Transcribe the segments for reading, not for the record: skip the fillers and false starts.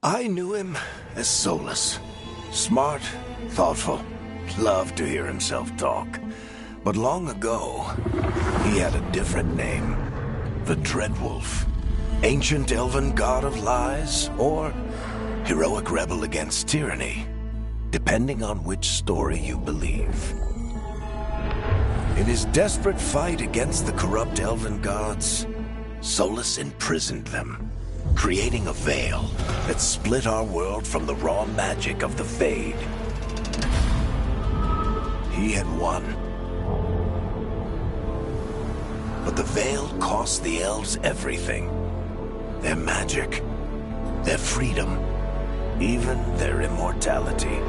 I knew him as Solus. Smart, thoughtful, loved to hear himself talk. But long ago, he had a different name. The Dreadwolf. Ancient elven god of lies, or heroic rebel against tyranny, depending on which story you believe. In his desperate fight against the corrupt elven gods, Solus imprisoned them, creating a veil that split our world from the raw magic of the Fade. He had won. But the veil cost the elves everything. Their magic, their freedom, even their immortality.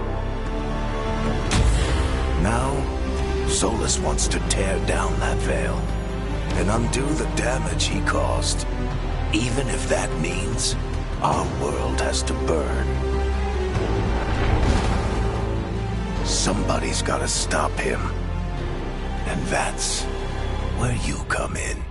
Now, Solus wants to tear down that veil and undo the damage he caused, even if that means our world has to burn. Somebody's gotta stop him, and that's where you come in.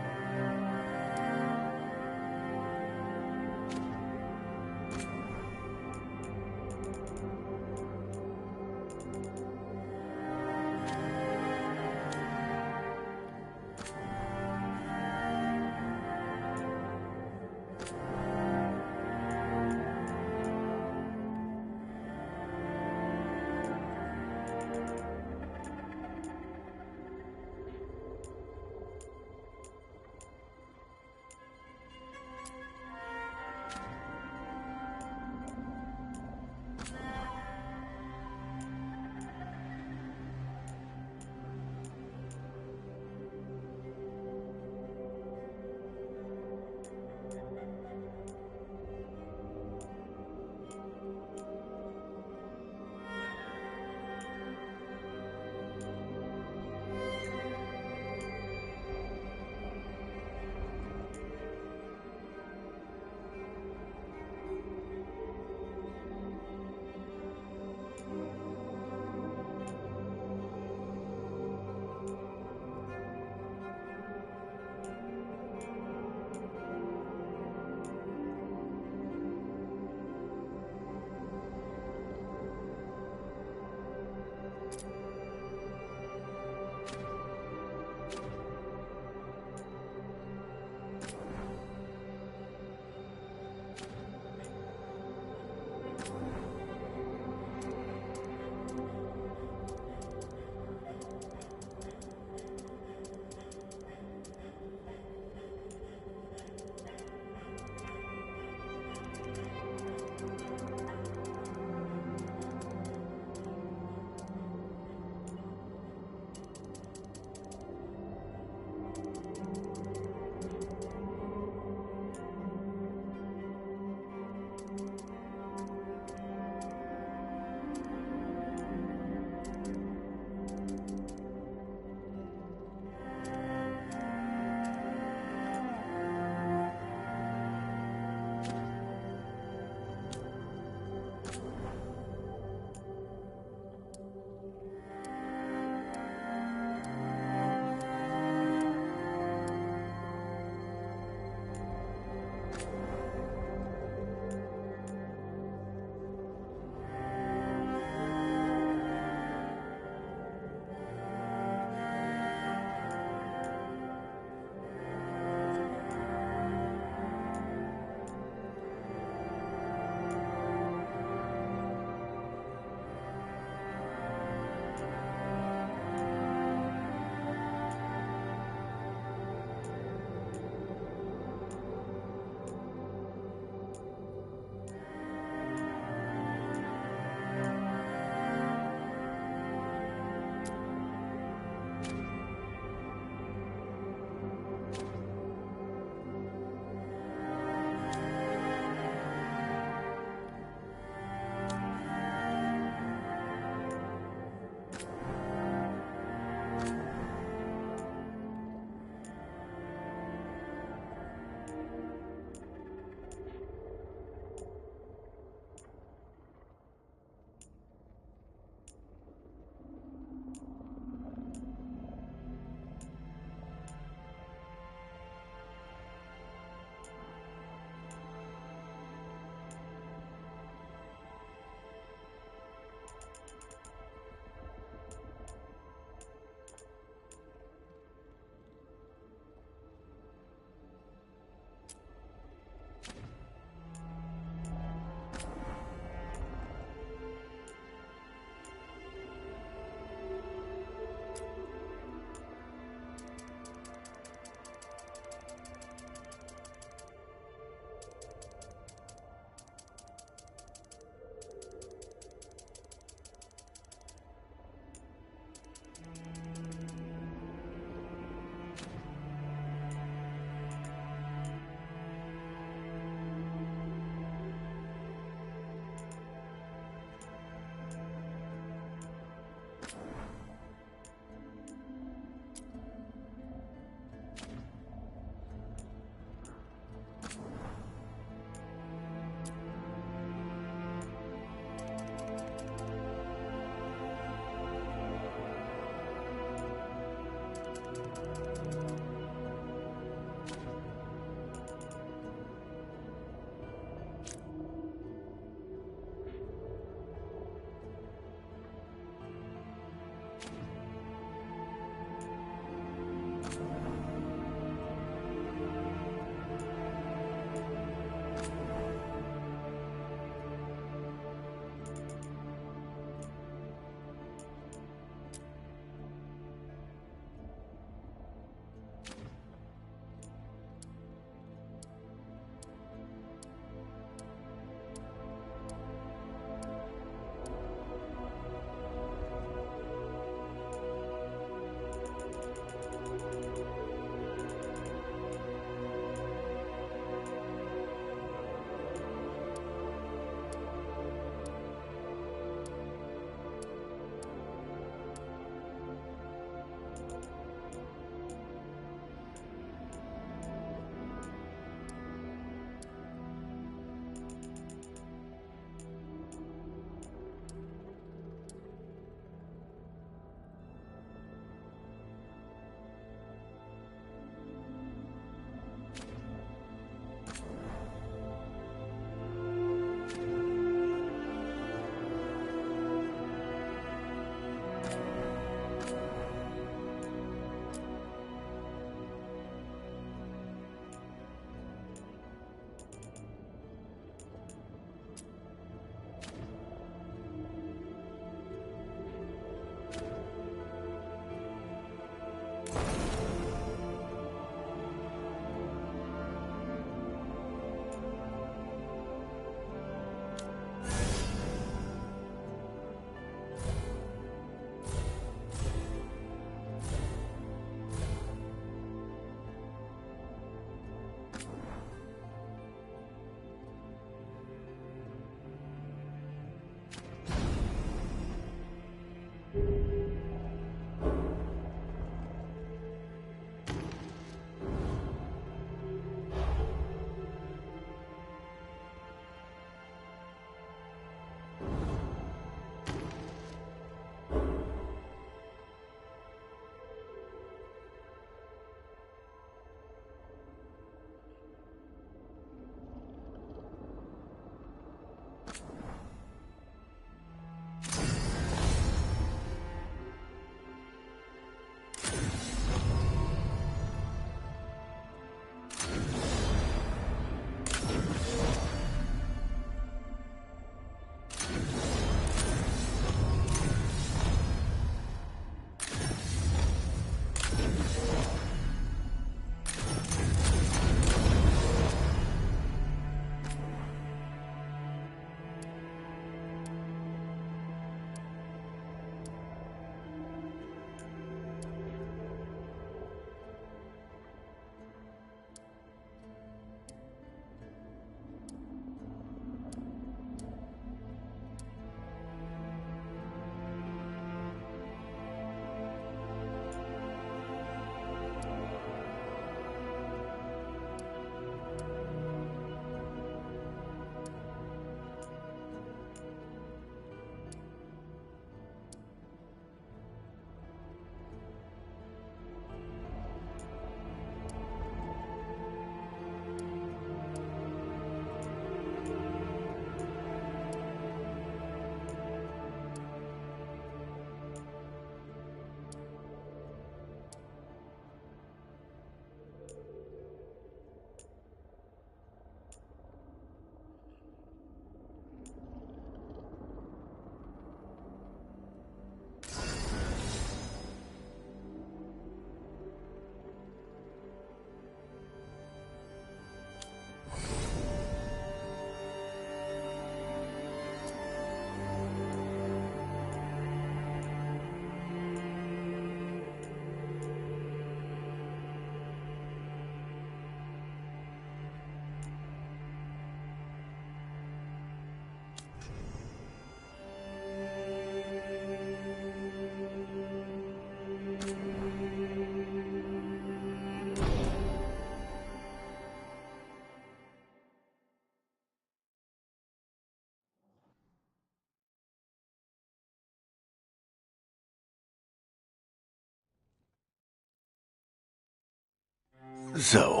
So,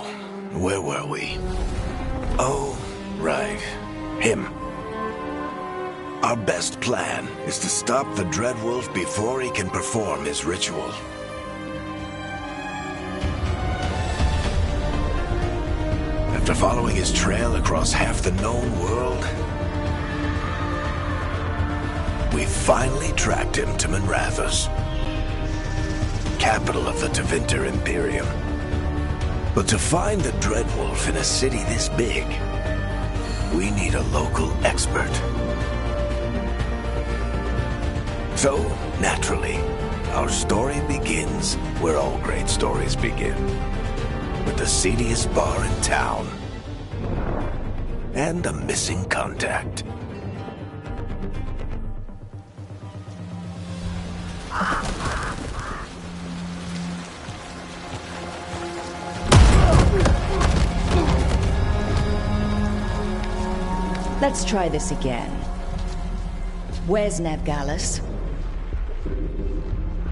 where were we? Oh, right. Him. Our best plan is to stop the Dreadwolf before he can perform his ritual. After following his trail across half the known world, we finally tracked him to Minrathous, capital of the Tevinter Imperium. But to find the Dreadwolf in a city this big, we need a local expert. So, naturally, our story begins where all great stories begin. With the seediest bar in town. And a missing contact. Let's try this again. Where's Nev Gallus?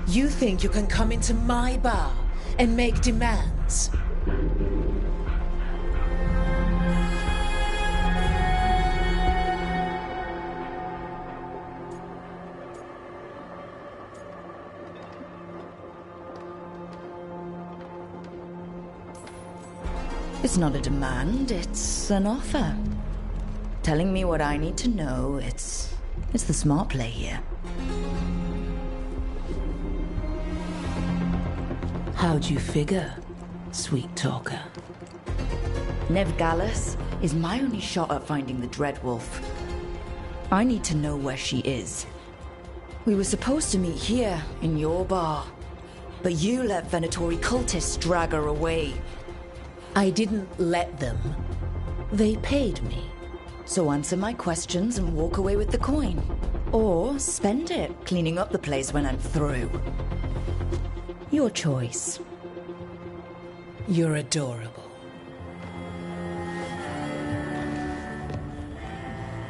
You think you can come into my bar and make demands? It's not a demand, it's an offer. Telling me what I need to know, it's the smart play here. How'd you figure, sweet talker? Nev Gallus is my only shot at finding the Dreadwolf. I need to know where she is. We were supposed to meet here, in your bar. But you let Venatori cultists drag her away. I didn't let them. They paid me. So answer my questions and walk away with the coin. Or spend it cleaning up the place when I'm through. Your choice. You're adorable.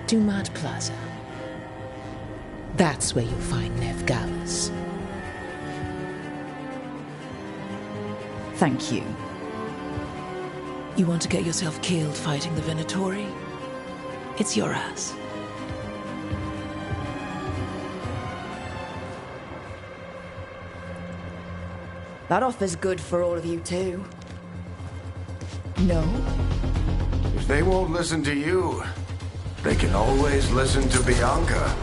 Dumat Plaza. That's where you'll find Nev Gallus. Thank you. You want to get yourself killed fighting the Venatori? It's your ass. That offer's good for all of you too. No? If they won't listen to you, they can always listen to Bianca.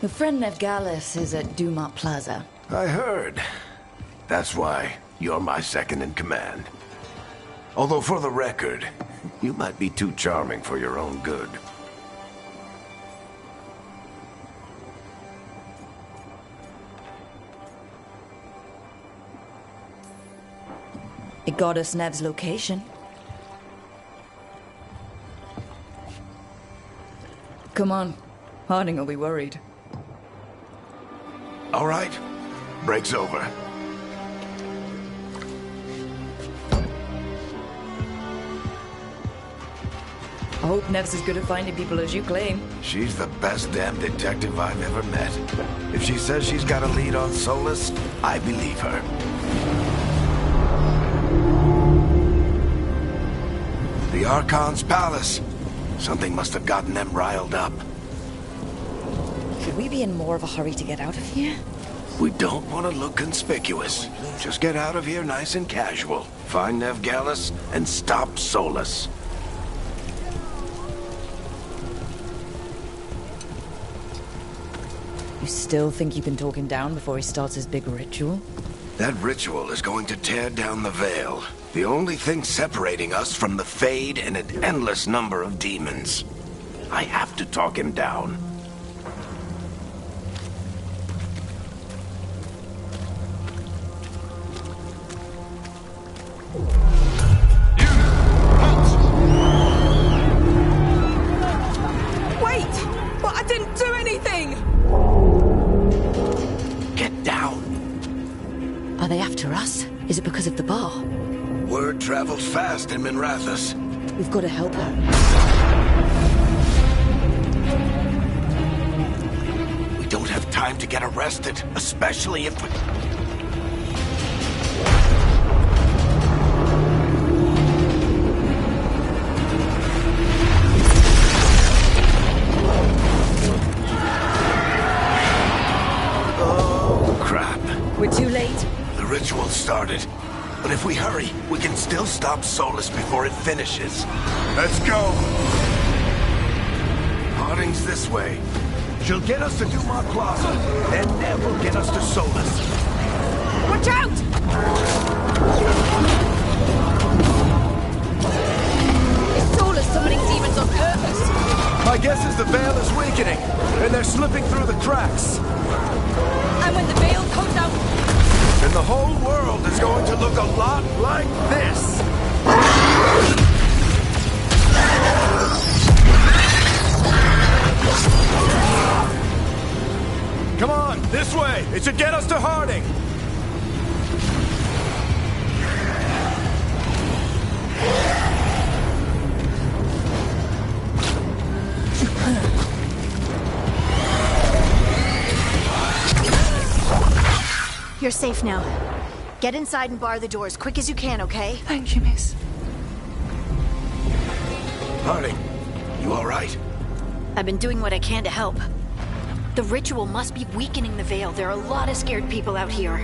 Your friend Nev Gallus is at Dumat Plaza. I heard. That's why you're my second in command. Although for the record, you might be too charming for your own good. It got us Nev's location. Come on. Harding will be worried. All right. Break's over. I hope Nev's as good at finding people as you claim. She's the best damn detective I've ever met. If she says she's got a lead on Solus, I believe her. The Archon's palace. Something must have gotten them riled up. Should we be in more of a hurry to get out of here? We don't want to look conspicuous. Just get out of here nice and casual. Find Nev Gallus and stop Solus. You still think you can talk him down before he starts his big ritual? That ritual is going to tear down the veil. The only thing separating us from the Fade and an endless number of demons. I have to talk him down. Wait! But I didn't do anything! Get down. Are they after us? Is it because of the bar? Word travels fast in Minrathous. We've got to help her. time to get arrested, especially if we... Oh, crap. We're too late? The ritual started. But if we hurry, we can still stop Solus before it finishes. Let's go! Harding's this way. She'll get us to Dumont Plaza, and Nev will get us to Solus. Watch out! Is Solus summoning demons on purpose? My guess is the veil is weakening, and they're slipping through the cracks. And when the veil comes out... And the whole world is going to look a lot like this. Come on, this way! It should get us to Harding! You're safe now. Get inside and bar the door as quick as you can, okay? Thank you, miss. Harding, you all right? I've been doing what I can to help. The ritual must be weakening the veil. There are a lot of scared people out here.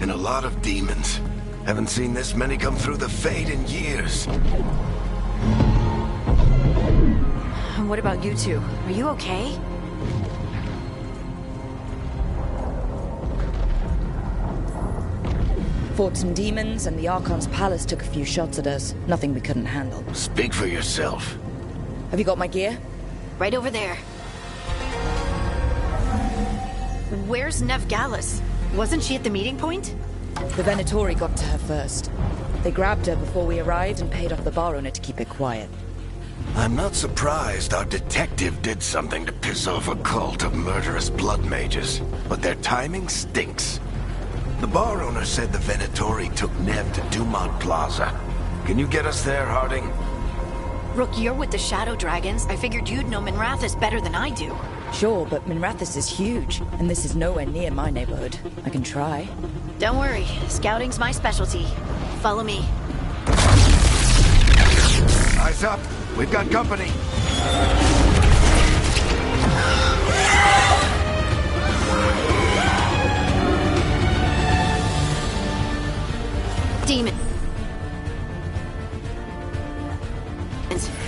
And a lot of demons. Haven't seen this many come through the Fade in years. And what about you two? Are you okay? Fought some demons, and the Archon's palace took a few shots at us. Nothing we couldn't handle. Speak for yourself. Have you got my gear? Right over there. Where's Nev Gallus? Wasn't she at the meeting point? The Venatori got to her first. They grabbed her before we arrived and paid off the bar owner to keep it quiet. I'm not surprised our detective did something to piss off a cult of murderous blood mages, but their timing stinks. The bar owner said the Venatori took Nev to Dumont Plaza. Can you get us there, Harding? Rook, you're with the Shadow Dragons. I figured you'd know Minrathous better than I do. Sure, but Minrathous is huge, and this is nowhere near my neighborhood. I can try. Don't worry, scouting's my specialty. Follow me. Eyes up. We've got company. Demon.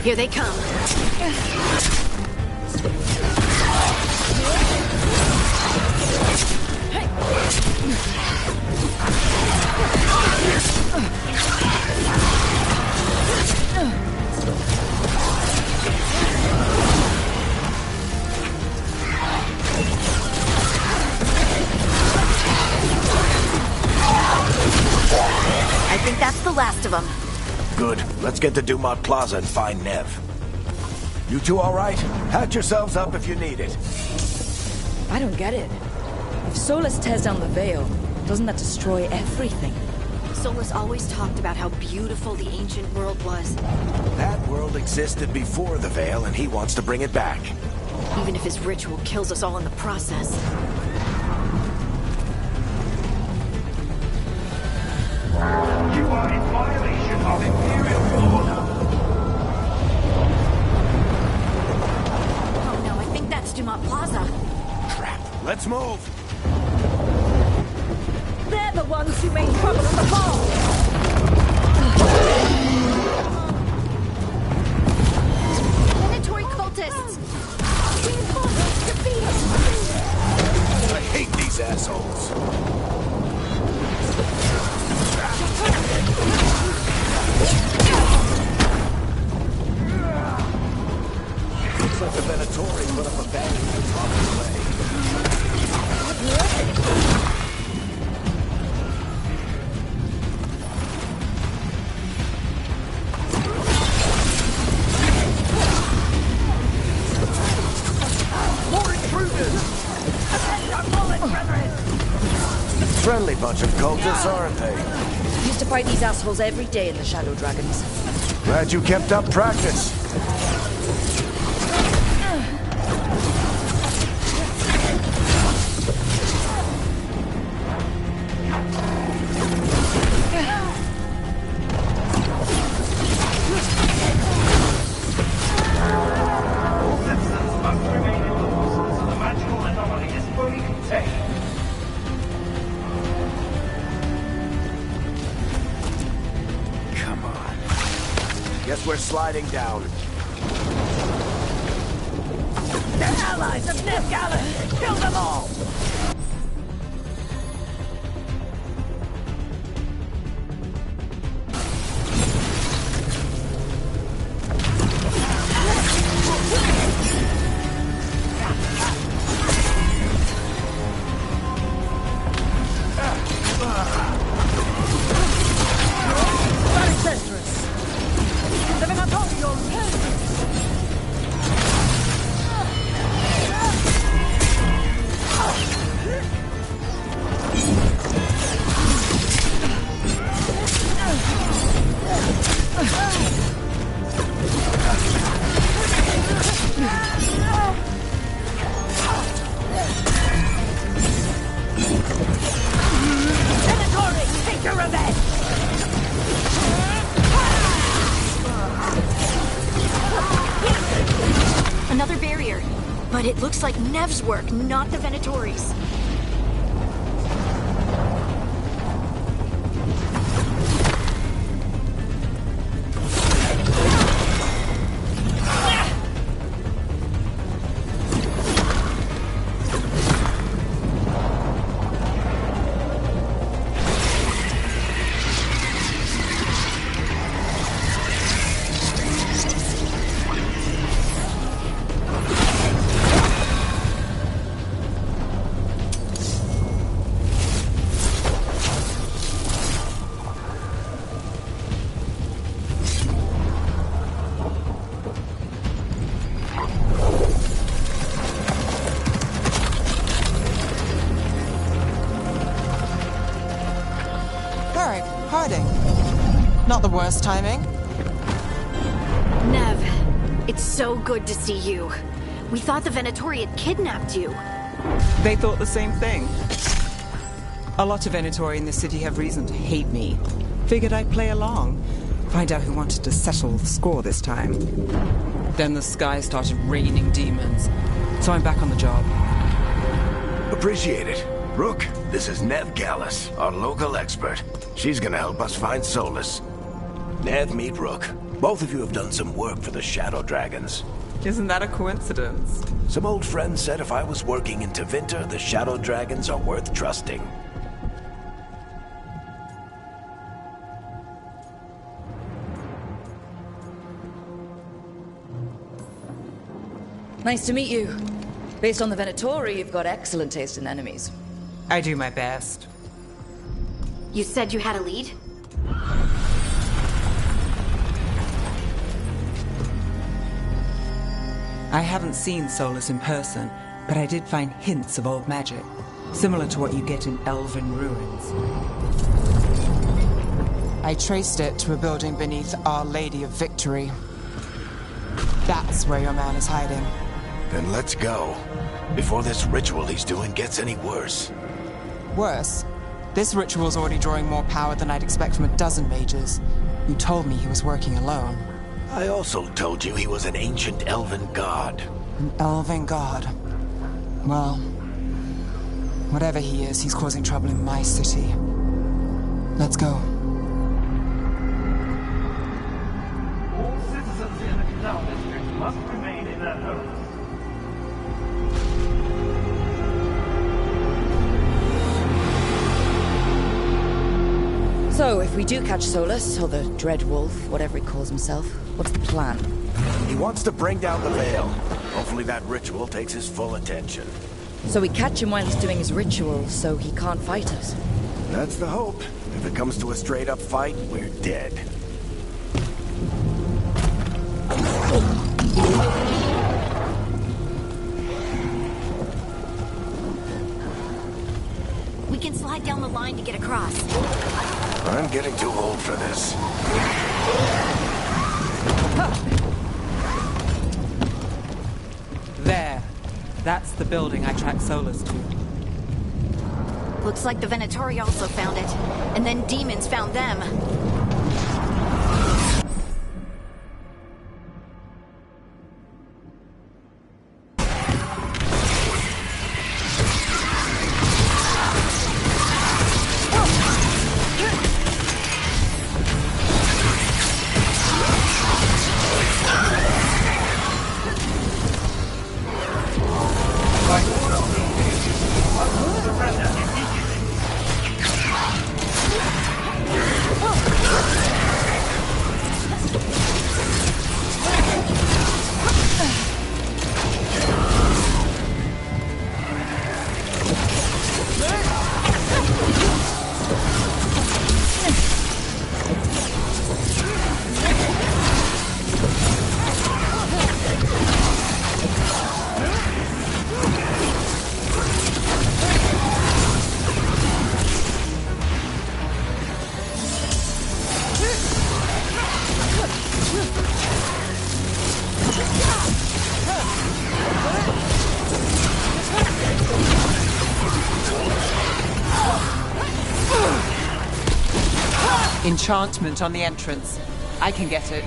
Here they come. I think that's the last of them. Good. Let's get to Dumont Plaza and find Nev. You two all right? Patch yourselves up if you need it. I don't get it. If Solus tears down the veil, doesn't that destroy everything? Solus always talked about how beautiful the ancient world was. That world existed before the veil, and he wants to bring it back. Even if his ritual kills us all in the process. You are in violation of Imperial order. Oh no, I think that's Dumont Plaza. Crap. Let's move. They're the ones who made trouble at the ball! Venatori cultists! I hate these assholes. Looks like the Venatori put up a band fight on the way. More intruders! Friendly bunch of cultists, aren't they? Used to fight these assholes every day in the Shadow Dragons. Glad you kept up practice. means we're sliding down. They're allies of Nivgalus! Kill them all! Another barrier. But it looks like Nev's work, not the Venatori's. Not the worst timing. Nev, it's so good to see you. We thought the Venatori had kidnapped you. They thought the same thing. A lot of Venatori in this city have reason to hate me. Figured I'd play along. Find out who wanted to settle the score this time. Then the sky started raining demons. So I'm back on the job. Appreciate it. Rook, this is Nivgalus, our local expert. She's gonna help us find Solus. Nev, meet Rook. Both of you have done some work for the Shadow Dragons. Isn't that a coincidence? Some old friends said if I was working in Tevinter, the Shadow Dragons are worth trusting. Nice to meet you. Based on the Venatori, you've got excellent taste in enemies. I do my best. You said you had a lead? I haven't seen Solus in person, but I did find hints of old magic, similar to what you get in Elven ruins. I traced it to a building beneath Our Lady of Victory. That's where your man is hiding. Then let's go. Before this ritual he's doing gets any worse. Worse? This ritual's already drawing more power than I'd expect from a dozen mages. You told me he was working alone. I also told you he was an ancient elven god. An elven god? Well, whatever he is, he's causing trouble in my city. Let's go. All citizens in the Canal District must remain in their homes. So, if we do catch Solus, or the Dread Wolf, whatever he calls himself, what's the plan? He wants to bring down the veil. Hopefully that ritual takes his full attention. So we catch him while he's doing his ritual, so he can't fight us. That's the hope. If it comes to a straight-up fight, we're dead. We can slide down the line to get across. I'm getting too old for this. There. That's the building I tracked Solus to. Looks like the Venatori also found it. And then demons found them. Enchantment on the entrance. I can get it.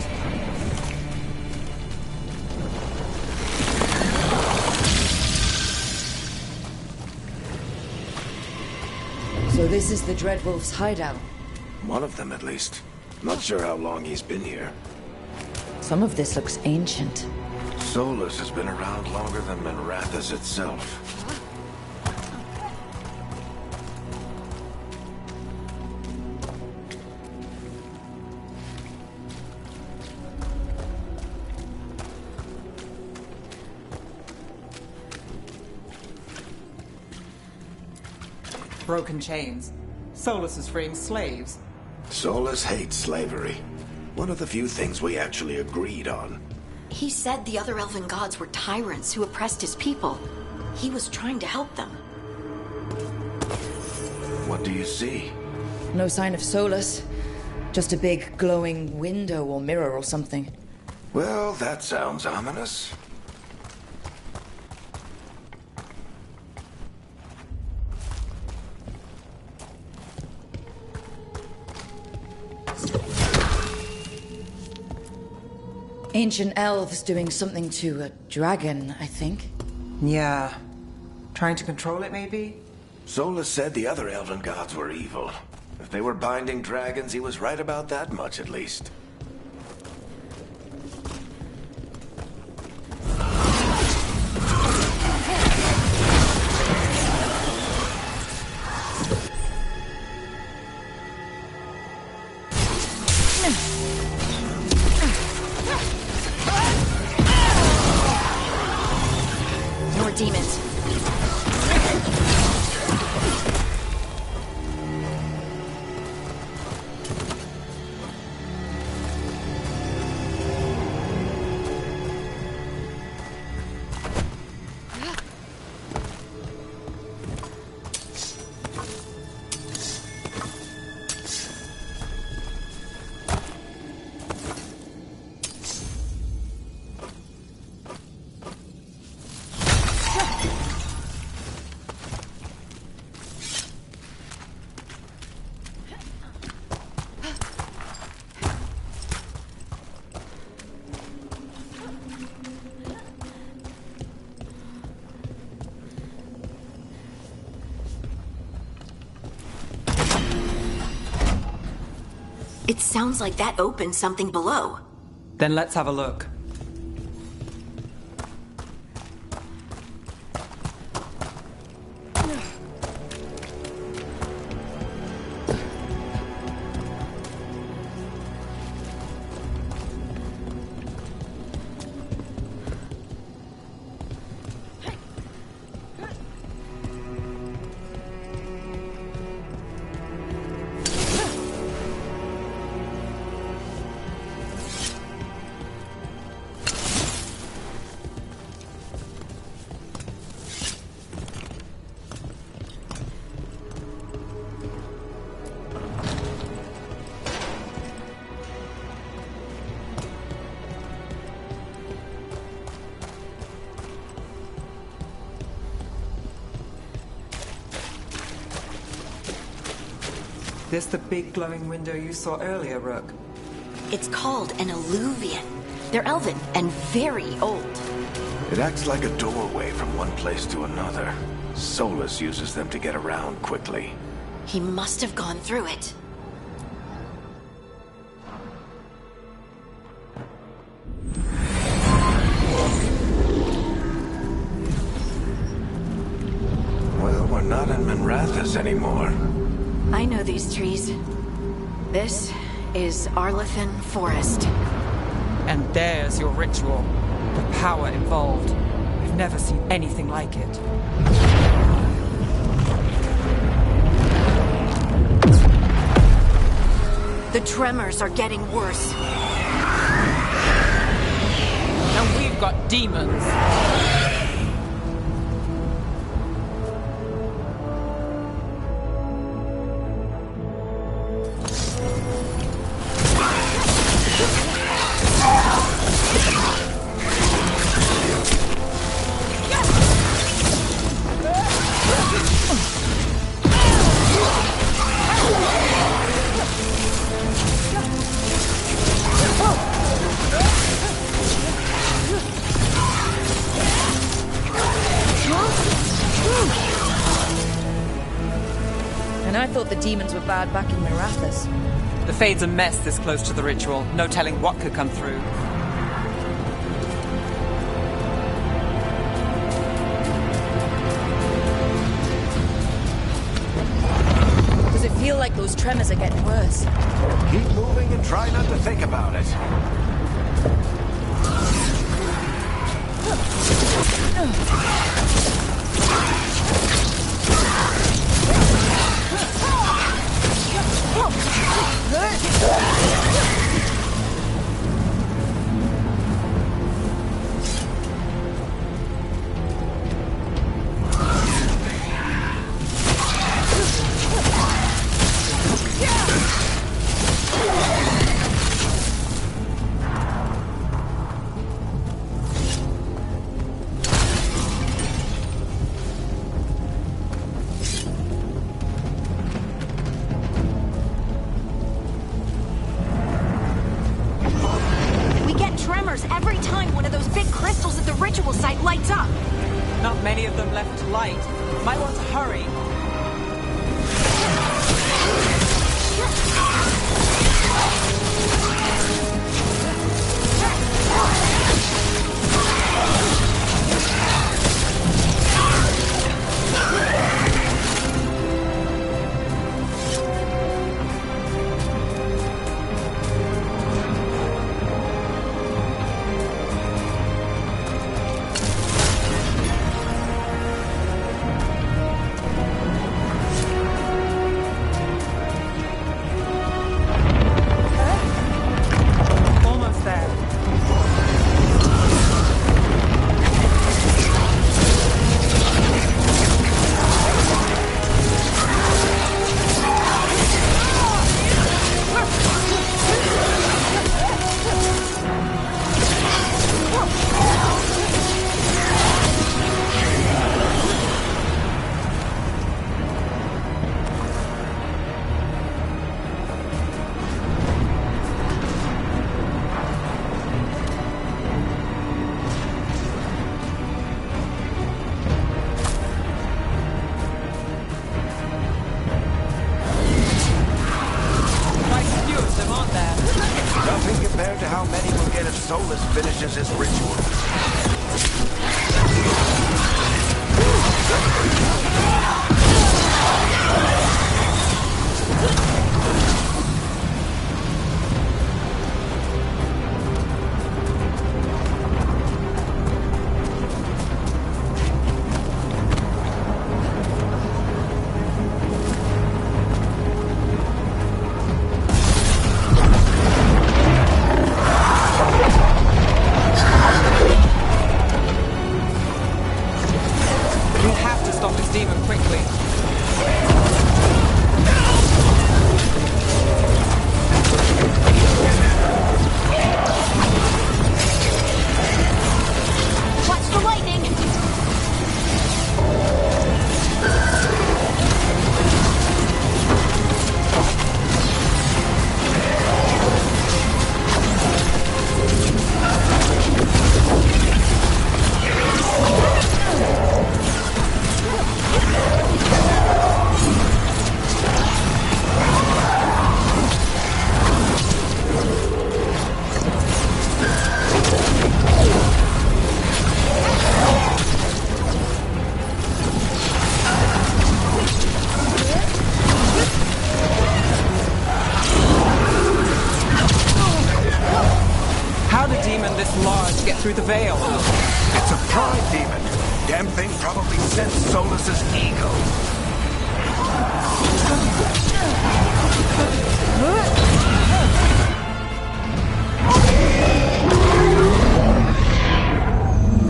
So this is the Dreadwolf's hideout. One of them, at least. Not sure how long he's been here. Some of this looks ancient. Solus has been around longer than Minrathous itself. Broken chains. Solus is freeing slaves. Solus hates slavery. One of the few things we actually agreed on. He said the other elven gods were tyrants who oppressed his people. He was trying to help them. What do you see? No sign of Solus. Just a big glowing window or mirror or something. Well, that sounds ominous. Ancient elves doing something to a dragon, I think. Yeah. Trying to control it, maybe? Solus said the other elven gods were evil. If they were binding dragons, he was right about that much, at least. More demons. It sounds like that opened something below. Then let's have a look. This the big glowing window you saw earlier, Rook? It's called an alluvian. They're elven and very old. It acts like a doorway from one place to another. Solus uses them to get around quickly. He must have gone through it. Well, we're not in Minrathous anymore. I know these trees. This is Arlathan Forest. And there's your ritual. The power involved. I've never seen anything like it. The tremors are getting worse. And we've got demons. And I thought the demons were bad back in Mirathas. The Fade's a mess this close to the ritual. No telling what could come through. Does it feel like those tremors are getting worse? Keep moving and try not to think about it. Every time one of those big crystals at the ritual site lights up. Not many of them left to light. Might want to hurry. Solas finishes his ritual. Through the veil. It's a pride demon. Damn thing probably sensed Solas's ego.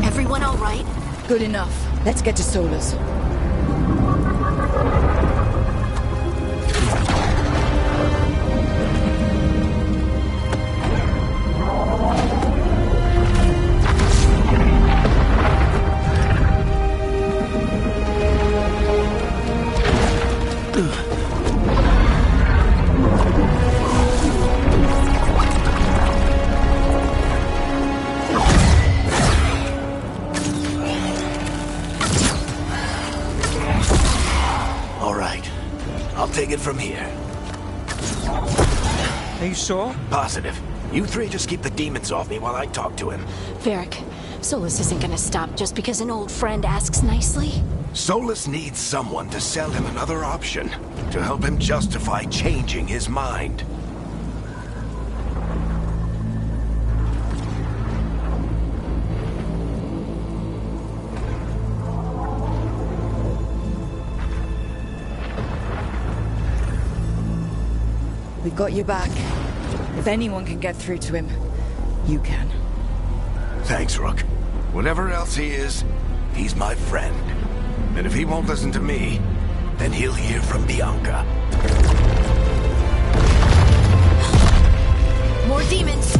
Everyone all right? Good enough. Let's get to Solas. I'll take it from here. Are you sure? Positive. You three just keep the demons off me while I talk to him. Varric, Solus isn't gonna stop just because an old friend asks nicely. Solus needs someone to sell him another option, to help him justify changing his mind. We've got your back. If anyone can get through to him, you can. Thanks, Rook. Whatever else he is, he's my friend. And if he won't listen to me, then he'll hear from Bianca. More demons!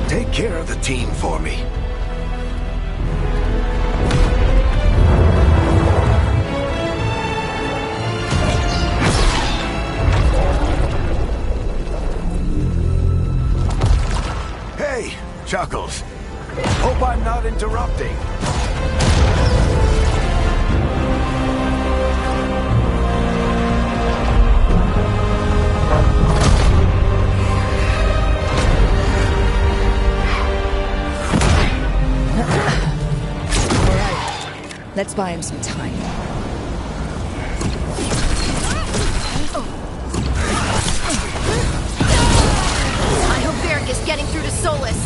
Take care of the team for me. Hey, Chuckles. Hope I'm not interrupting. Let's buy him some time. I hope Varric is getting through to Solus.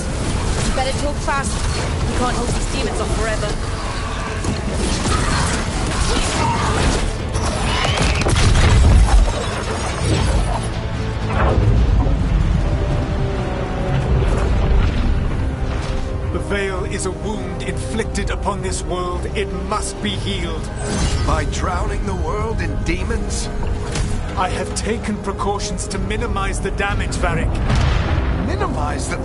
You better talk fast. We can't hold these demons off forever. The Veil is a wound inflicted upon this world. It must be healed. By drowning the world in demons? I have taken precautions to minimize the damage, Varric. Minimize the...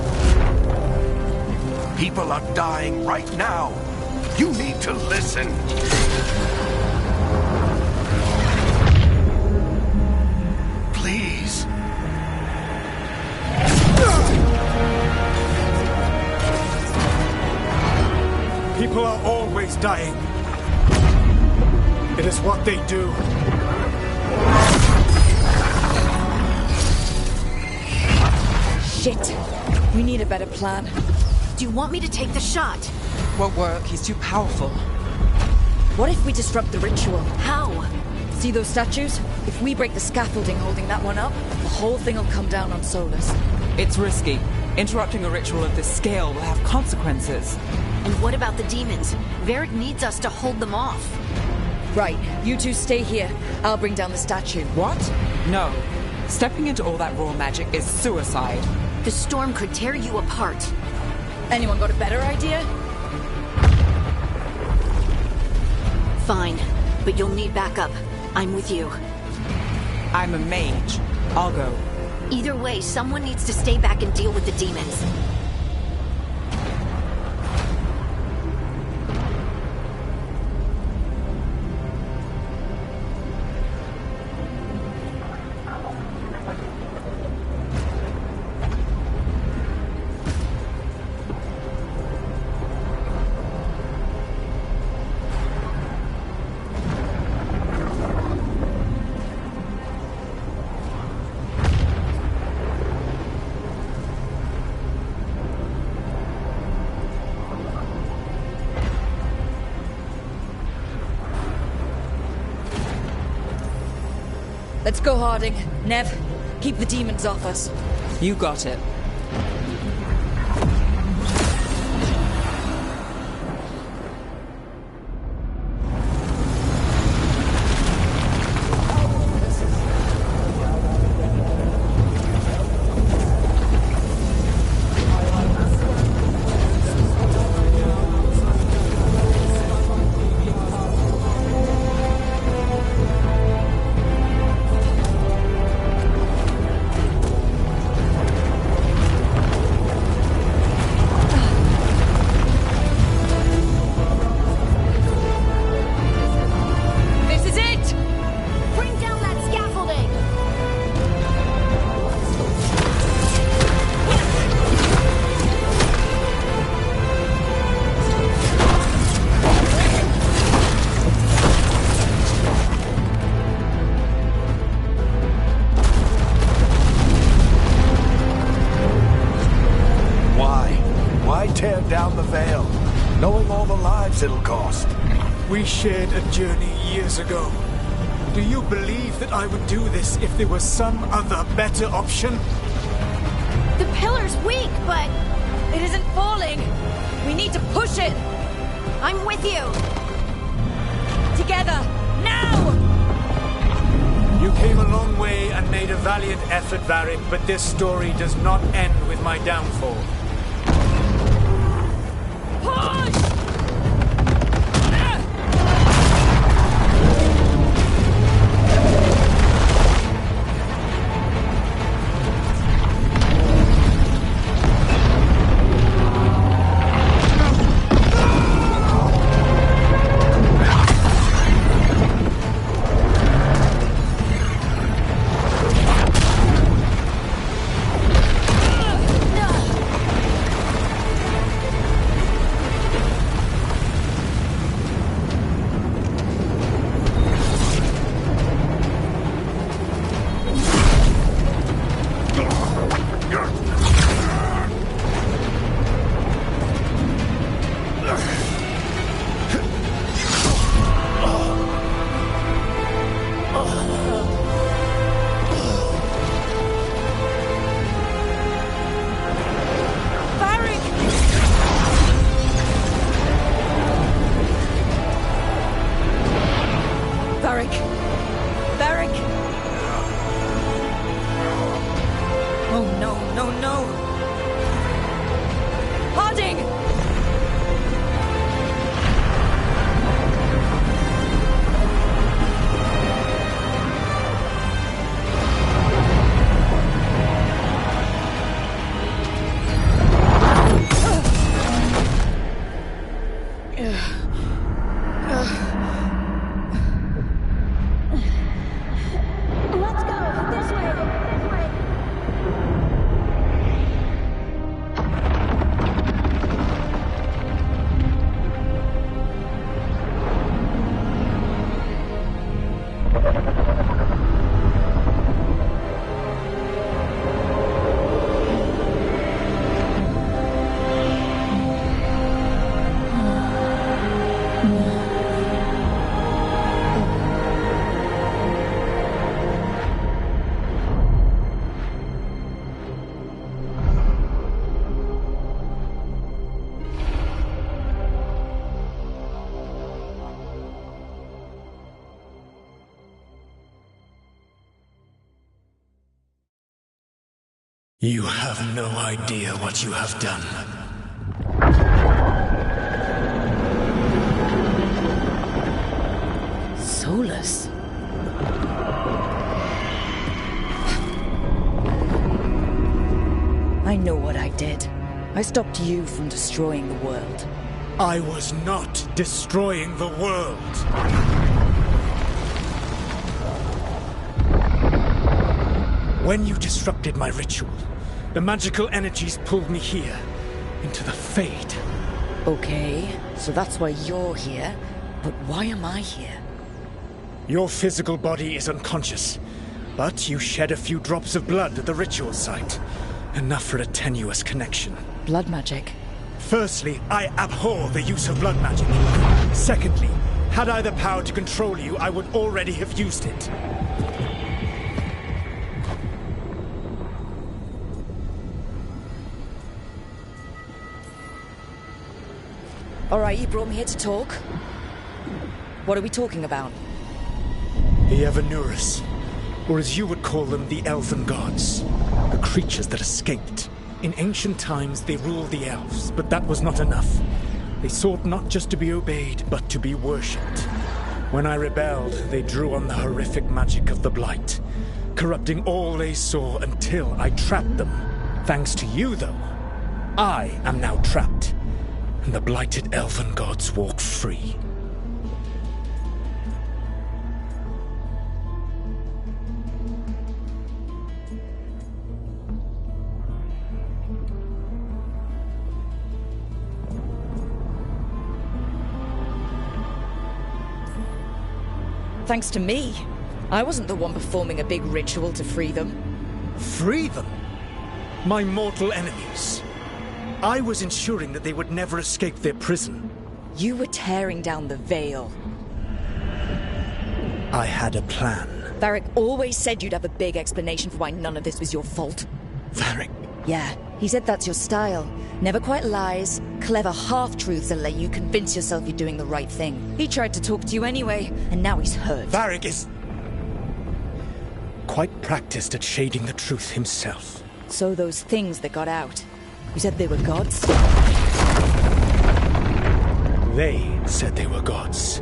People are dying right now. You need to listen. Please. People are always dying. It is what they do. Shit. We need a better plan. Do you want me to take the shot? Won't work. He's too powerful. What if we disrupt the ritual? How? See those statues? If we break the scaffolding holding that one up, the whole thing will come down on Solus. It's risky. Interrupting a ritual of this scale will have consequences. And what about the demons? Varric needs us to hold them off. Right, you two stay here. I'll bring down the statue. What? No. Stepping into all that raw magic is suicide. The storm could tear you apart. Anyone got a better idea? Fine, but you'll need backup. I'm with you. I'm a mage. I'll go. Either way, someone needs to stay back and deal with the demons. Let's go, Harding. Nev, keep the demons off us. You got it. tear down the Veil, knowing all the lives it'll cost. We shared a journey years ago. Do you believe that I would do this if there was some other better option? The pillar's weak, but It isn't falling! We need to push it! I'm with you. Together! Now! You came a long way and made a valiant effort, Varric, but this story does not end with my downfall. Push! You have no idea what you have done. Solus? I know what I did. I stopped you from destroying the world. I was not destroying the world. When you disrupted my ritual, the magical energies pulled me here, into the Fade. Okay, so that's why you're here. But why am I here? Your physical body is unconscious, but you shed a few drops of blood at the ritual site. Enough for a tenuous connection. Blood magic? Firstly, I abhor the use of blood magic. Secondly, had I the power to control you, I would already have used it. Alright, you brought me here to talk. What are we talking about? The Evanurus, or as you would call them, the Elven Gods. The creatures that escaped. In ancient times, they ruled the elves, but that was not enough. They sought not just to be obeyed, but to be worshipped. When I rebelled, they drew on the horrific magic of the Blight, corrupting all they saw until I trapped them. Thanks to you, though, I am now trapped, and the blighted Elven Gods walk free. Thanks to me. I wasn't the one performing a big ritual to free them. Free them? My mortal enemies? I was ensuring that they would never escape their prison. You were tearing down the Veil. I had a plan. Varric always said you'd have a big explanation for why none of this was your fault. Varric? Yeah, he said that's your style. Never quite lies, clever half-truths that let you convince yourself you're doing the right thing. He tried to talk to you anyway, and now he's hurt. Varric is quite practiced at shading the truth himself. So those things that got out, you said they were gods? They said they were gods.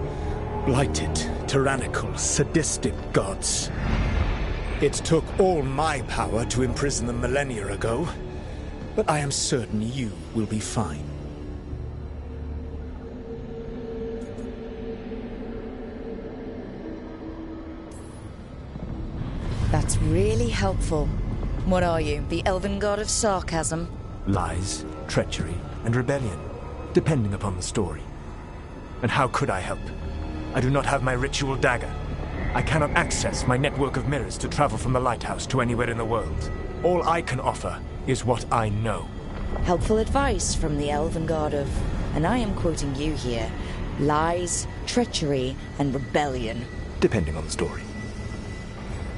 Blighted, tyrannical, sadistic gods. It took all my power to imprison them millennia ago, but I am certain you will be fine. That's really helpful. What are you, the elven god of sarcasm? Lies, treachery, and rebellion, depending upon the story. And how could I help? I do not have my ritual dagger. I cannot access my network of mirrors to travel from the lighthouse to anywhere in the world. All I can offer is what I know. Helpful advice from the elven god of, and I am quoting you here, lies, treachery, and rebellion. Depending on the story.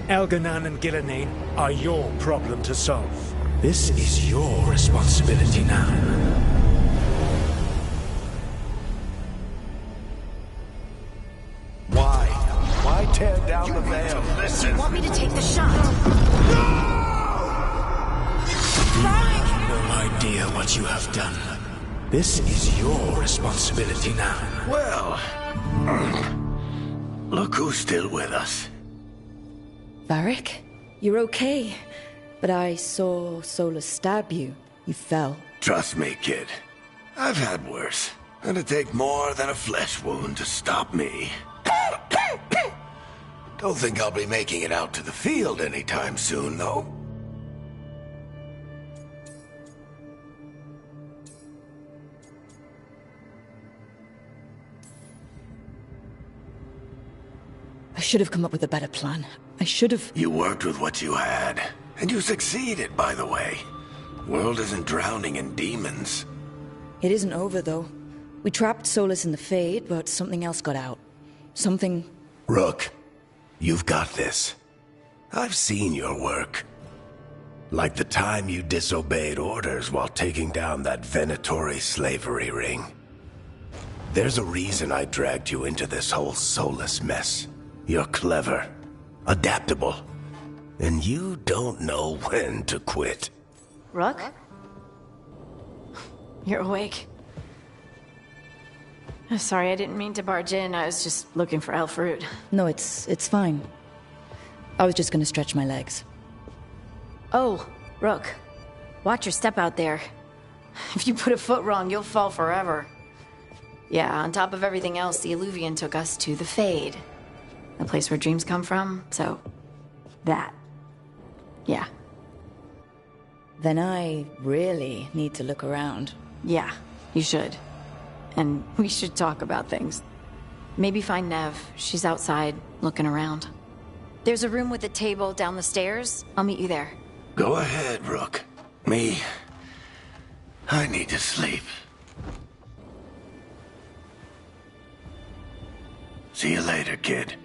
Elganan and Gillenane are your problem to solve. This is your responsibility now. Why tear down the veil? Listen. Want me to take the shot? You have no idea what you have done. This is your responsibility now. Well, look who's still with us. Varric, you're okay. But I saw Solus stab you. You fell. Trust me, kid. I've had worse. It'd take more than a flesh wound to stop me. Don't think I'll be making it out to the field anytime soon, though. I should have come up with a better plan. I should have... You worked with what you had. And you succeeded, by the way. World isn't drowning in demons. It isn't over, though. We trapped Solus in the Fade, but something else got out. Something... Rook, you've got this. I've seen your work. Like the time you disobeyed orders while taking down that Venatori slavery ring. There's a reason I dragged you into this whole Solus mess. You're clever, adaptable, and you don't know when to quit. Rook? You're awake. I'm sorry, I didn't mean to barge in. I was just looking for Elfroot. No, it's fine. I was just gonna stretch my legs. Oh, Rook. Watch your step out there. If you put a foot wrong, you'll fall forever. Yeah, on top of everything else, the Illuvian took us to the Fade. The place where dreams come from, so... that. Yeah. Then I really need to look around. Yeah, you should. And we should talk about things. Maybe find Nev. She's outside, looking around. There's a room with a table down the stairs. I'll meet you there. Go ahead, Rook. Me, I need to sleep. See you later, kid.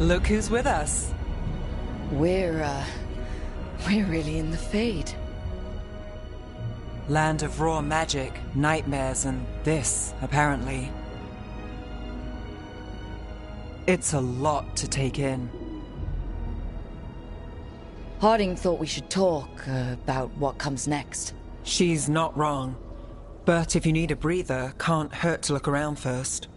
Look who's with us. We're really in the Fade. Land of raw magic, nightmares, and this, apparently. It's a lot to take in. Harding thought we should talk about what comes next. She's not wrong. But if you need a breather, can't hurt to look around first.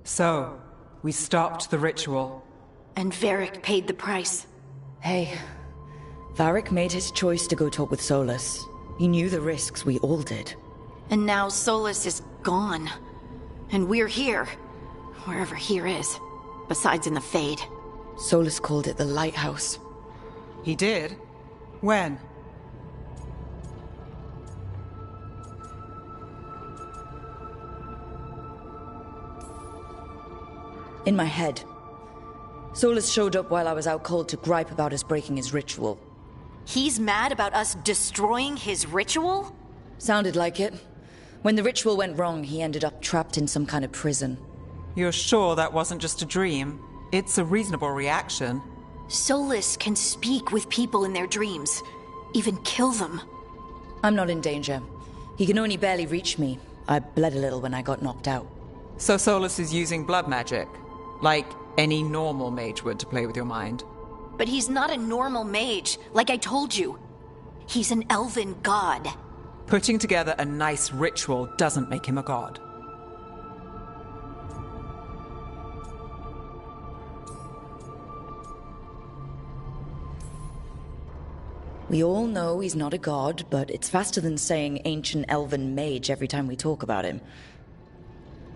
So, we stopped the ritual. And Varric paid the price. Hey, Varric made his choice to go talk with Solus. He knew the risks, we all did. And now Solus is gone. And we're here. Wherever here is. Besides in the Fade. Solus called it the Lighthouse. He did? When? In my head. Solus showed up while I was out cold to gripe about us breaking his ritual. He's mad about us destroying his ritual? Sounded like it. When the ritual went wrong, he ended up trapped in some kind of prison. You're sure that wasn't just a dream? It's a reasonable reaction. Solus can speak with people in their dreams. Even kill them. I'm not in danger. He can only barely reach me. I bled a little when I got knocked out. So Solus is using blood magic? Like any normal mage would to play with your mind? But he's not a normal mage, like I told you. He's an elven god. Putting together a nice ritual doesn't make him a god. We all know he's not a god, but it's faster than saying ancient elven mage every time we talk about him.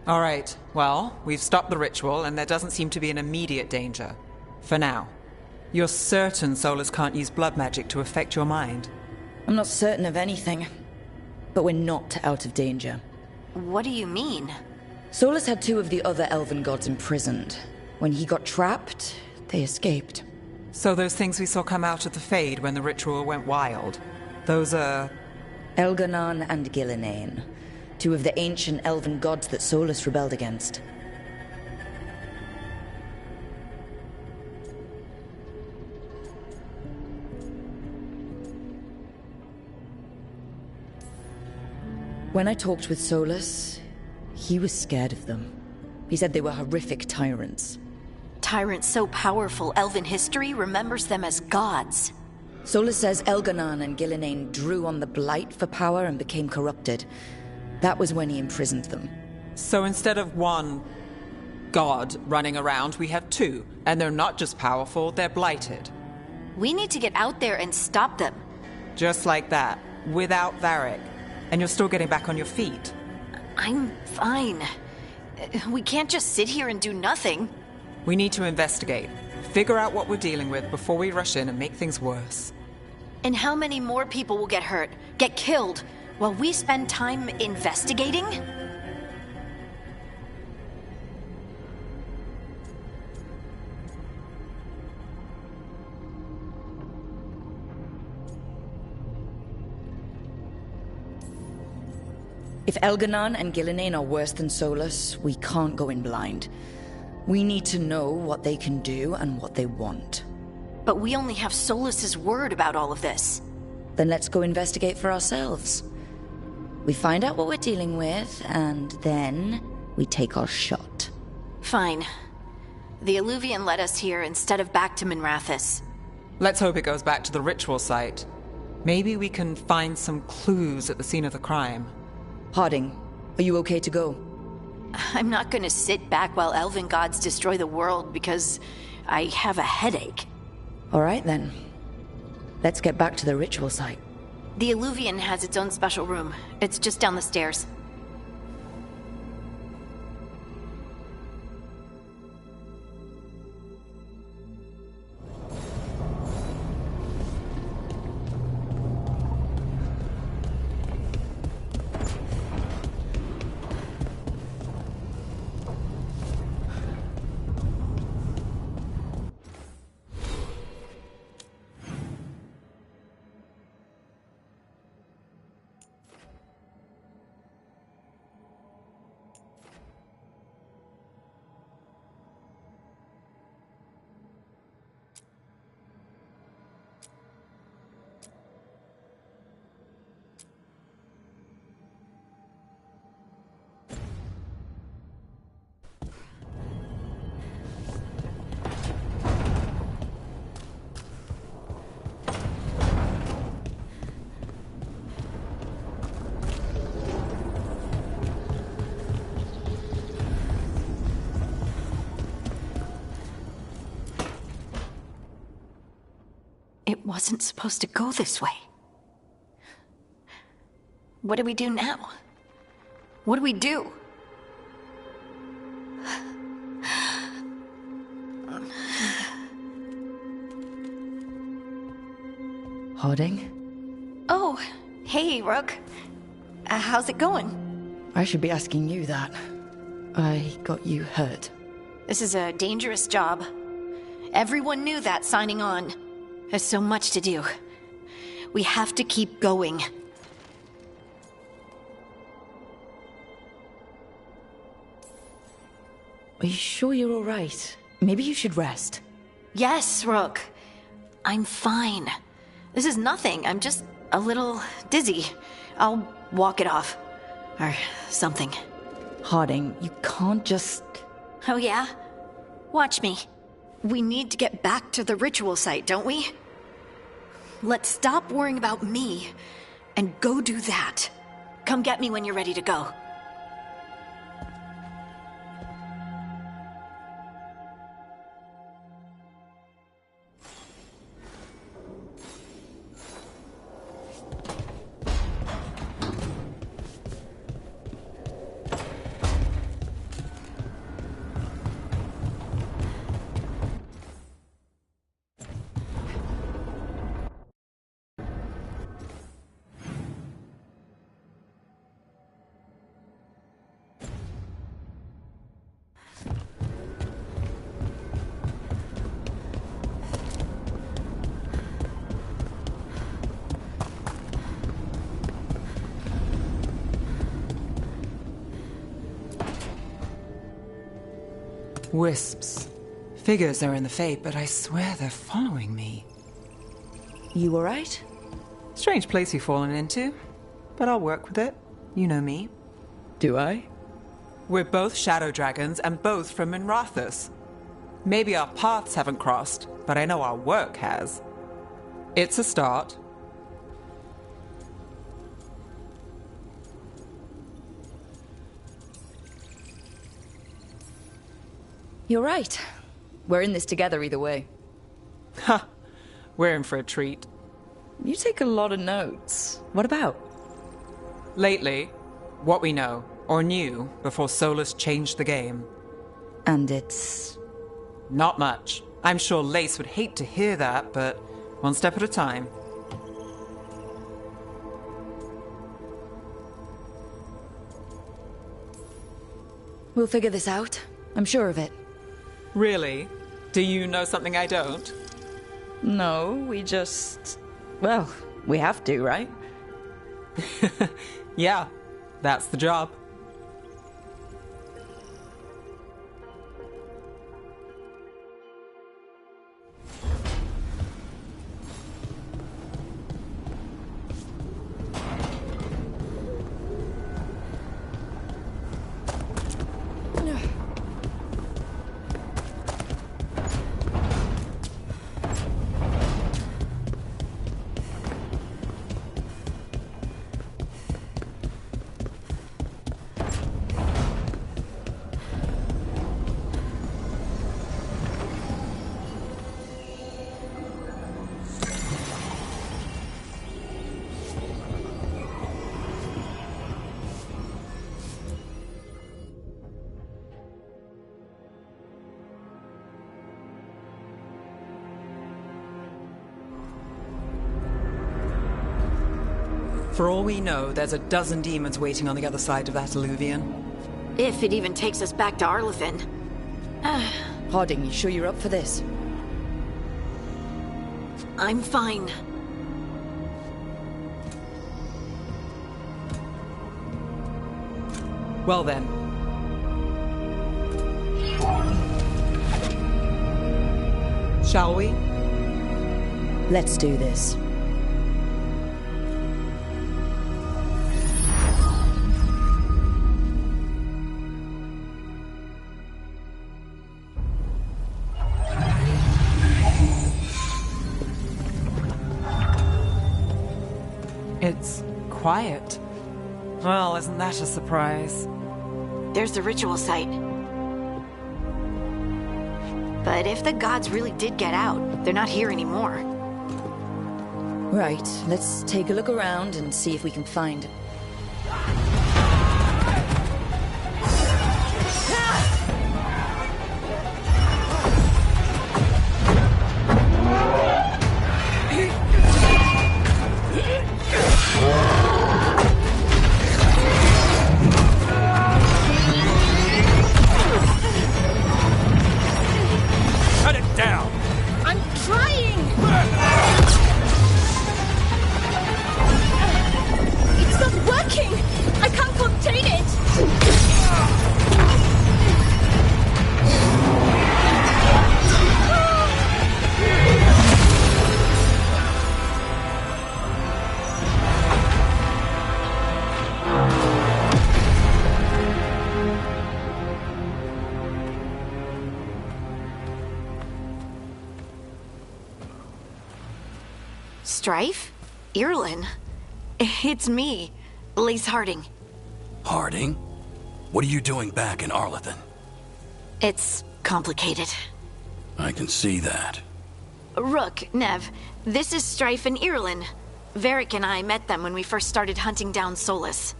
All right, well, we've stopped the ritual and there doesn't seem to be an immediate danger. For now. You're certain Solus can't use blood magic to affect your mind? I'm not certain of anything, but we're not out of danger. What do you mean? Solus had two of the other elven gods imprisoned. When he got trapped, they escaped. So those things we saw come out of the Fade when the ritual went wild, those are... Elganon and Gillenane, two of the ancient elven gods that Solus rebelled against. When I talked with Solus, he was scared of them. He said they were horrific tyrants. Tyrants so powerful, elven history remembers them as gods. Solus says Elganon and Gillenane drew on the Blight for power and became corrupted. That was when he imprisoned them. So instead of one god running around, we have two. And they're not just powerful, they're blighted. We need to get out there and stop them. Just like that, without Varric. And you're still getting back on your feet. I'm fine. We can't just sit here and do nothing. We need to investigate. Figure out what we're dealing with before we rush in and make things worse. And how many more people will get hurt, get killed, while we spend time investigating? If Elganon and Gillenane are worse than Solus, we can't go in blind. We need to know what they can do and what they want. But we only have Solus's word about all of this. Then let's go investigate for ourselves. We find out what we're dealing with, and then we take our shot. Fine. The Illuvian led us here instead of back to Minrathous. Let's hope it goes back to the ritual site. Maybe we can find some clues at the scene of the crime. Harding, are you okay to go? I'm not gonna sit back while elven gods destroy the world because I have a headache. All right then. Let's get back to the ritual site. The Illuvian has its own special room. It's just down the stairs. It wasn't supposed to go this way. What do we do now? What do we do? Harding? Oh, hey, Rook. How's it going? I should be asking you that. I got you hurt. This is a dangerous job. Everyone knew that signing on. There's so much to do. We have to keep going. Are you sure you're all right? Maybe you should rest. Yes, Rook. I'm fine. This is nothing. I'm just a little dizzy. I'll walk it off. Or something. Harding, you can't just... Oh yeah? Watch me. We need to get back to the ritual site, don't we? Let's stop worrying about me and go do that. Come get me when you're ready to go. Wisps. Figures are in the Fate, but I swear they're following me. You alright? Strange place you've fallen into, but I'll work with it. You know me. Do I? We're both shadow dragons and both from Minrathous. Maybe our paths haven't crossed, but I know our work has. It's a start. You're right. We're in this together either way. Ha! We're in for a treat. You take a lot of notes. What about? Lately, what we know, or knew, before Solus changed the game. And it's... Not much. I'm sure Lace would hate to hear that, but one step at a time. We'll figure this out. I'm sure of it. Really? Do you know something I don't? No, we just... Well, we have to, right? Yeah, that's the job. For all we know, there's a dozen demons waiting on the other side of that alluvion. If it even takes us back to Arlathan. Harding, you sure you're up for this? I'm fine. Well then. Shall we? Let's do this. It's quiet. Well, isn't that a surprise? There's the ritual site. But if the gods really did get out, they're not here anymore. Right, let's take a look around and see if we can find... Cut it down! I'm trying! It's not working! I can't contain it! Strife? Irlin? It's me, Lace Harding. Harding? What are you doing back in Arlathan? It's complicated. I can see that. Rook, Nev, this is Strife and Irlin. Varric and I met them when we first started hunting down Solus.